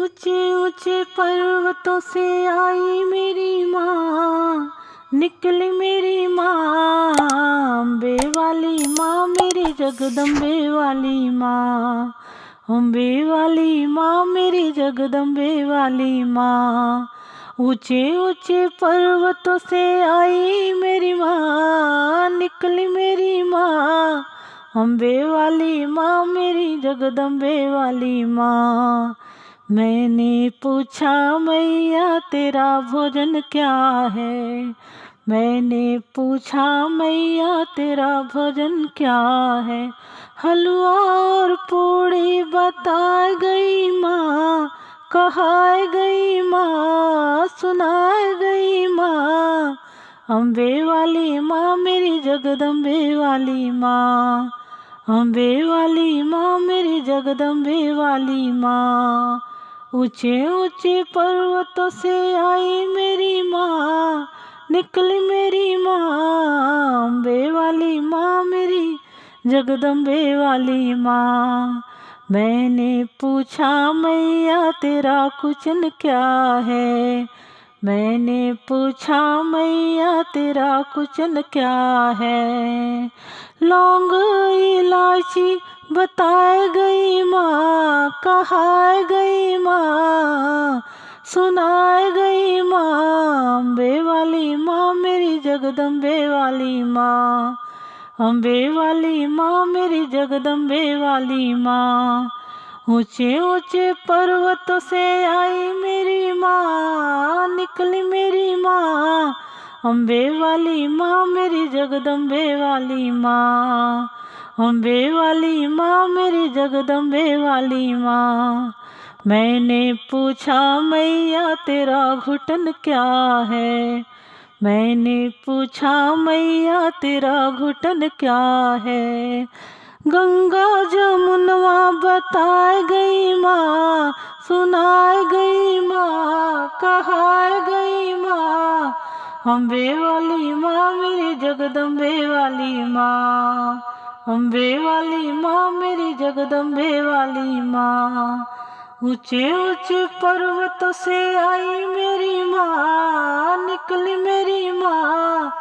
ऊंचे ऊंचे पर्वतों से आई मेरी माँ, निकली मेरी माँ, अम्बे वाली माँ मेरी जगदम्बे वाली माँ, अम्बे वाली माँ मेरी जगदम्बे वाली माँ। ऊंचे ऊंचे पर्वतों से आई मेरी माँ, निकली मेरी माँ, अम्बे वाली माँ मेरी जगदम्बे वाली माँ। मैंने पूछा मैया तेरा भोजन क्या है, मैंने पूछा मैया तेरा भोजन क्या है। हलवा और पूड़ी बताए गई माँ, कहाए गई माँ, सुनाए गई माँ, अम्बे वाली माँ मेरी जगदम्बे वाली माँ, अम्बे वाली माँ मेरी जगदम्बे वाली माँ। ऊंचे ऊंचे पर्वतों से आई मेरी माँ, निकली मेरी माँ, अम्बे वाली माँ मेरी जगदम्बे वाली माँ। मैंने पूछा मैया तेरा कुचन क्या है, मैंने पूछा मैया तेरा कुचन क्या है। लौंग इलायची बताए गई माँ, कहाए गई माँ, सुनाए गई माँ, अम्बे वाली माँ मेरी जगदम्बे वाली माँ, अम्बे वाली माँ मेरी जगदम्बे वाली माँ। ऊंचे ऊंचे पर्वतों से आई मेरी माँ, निकली मेरी माँ, अम्बे वाली माँ मेरी जगदम्बे वाली माँ, अम्बे वाली माँ मेरी जगदम्बे वाली माँ। मैंने पूछा मैया तेरा घुटन क्या है, मैंने पूछा मैया तेरा घुटन क्या है। गंगा जमुनवा बताए गई माँ, सुनाए गई माँ, कहाए गई माँ, अम्बे वाली माँ मेरी जगदम्बे वाली माँ, अम्बे वाली माँ मेरी जगदम्बे वाली माँ। ऊंचे ऊंचे पर्वतों से आई मेरी माँ, निकली मेरी माँ,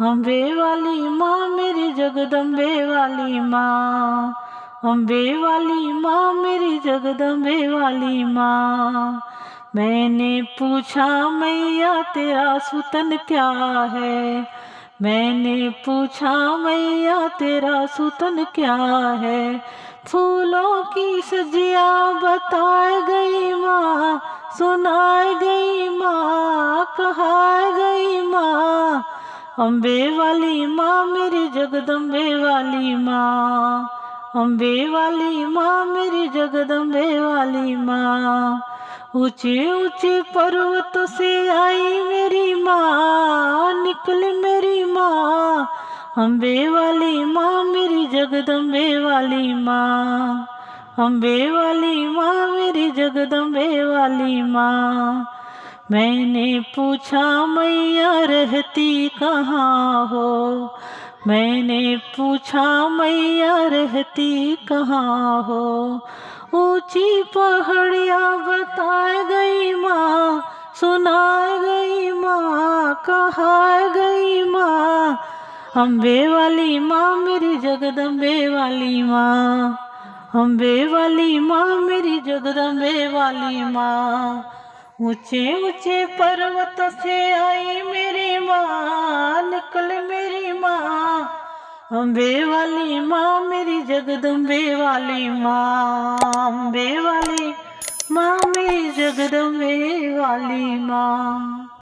अम्बे वाली माँ मेरी जगदम्बे वाली माँ, अम्बे वाली माँ मेरी जगदम्बे वाली माँ। मैंने पूछा मैया तेरा सुतन क्या है, मैंने पूछा मैया तेरा सुतन क्या है। फूलों की सजिया बताए गई माँ, सुनाए गई माँ, कहाए गई माँ, अम्बे वाली माँ मेरी जगदम्बे वाली माँ, अम्बे वाली माँ मेरी जगदम्बे वाली माँ। ऊंचे ऊंचे पर्वतों से आई मेरी माँ, निकली मेरी माँ, अम्बे वाली माँ मेरी जगदम्बे वाली माँ, अम्बे वाली माँ मेरी जगदम्बे वाली माँ। मैंने पूछा मैया रहती कहाँ हो, मैंने पूछा मैया रहती कहाँ हो। ऊंची पहाड़ियाँ बताए गई माँ, सुनाए गई माँ, कहाए गई माँ, अम्बे वाली माँ मेरी जगदम्बे वाली माँ, अम्बे वाली माँ मेरी जगदम्बे वाली माँ। ऊंचे ऊंचे पर्वतों से आई मेरी माँ, निकल मेरी माँ, अम्बे वाली माँ मेरी जगदम्बे वाली माँ, अम्बे वाली माँ मेरी जगदम्बे वाली माँ।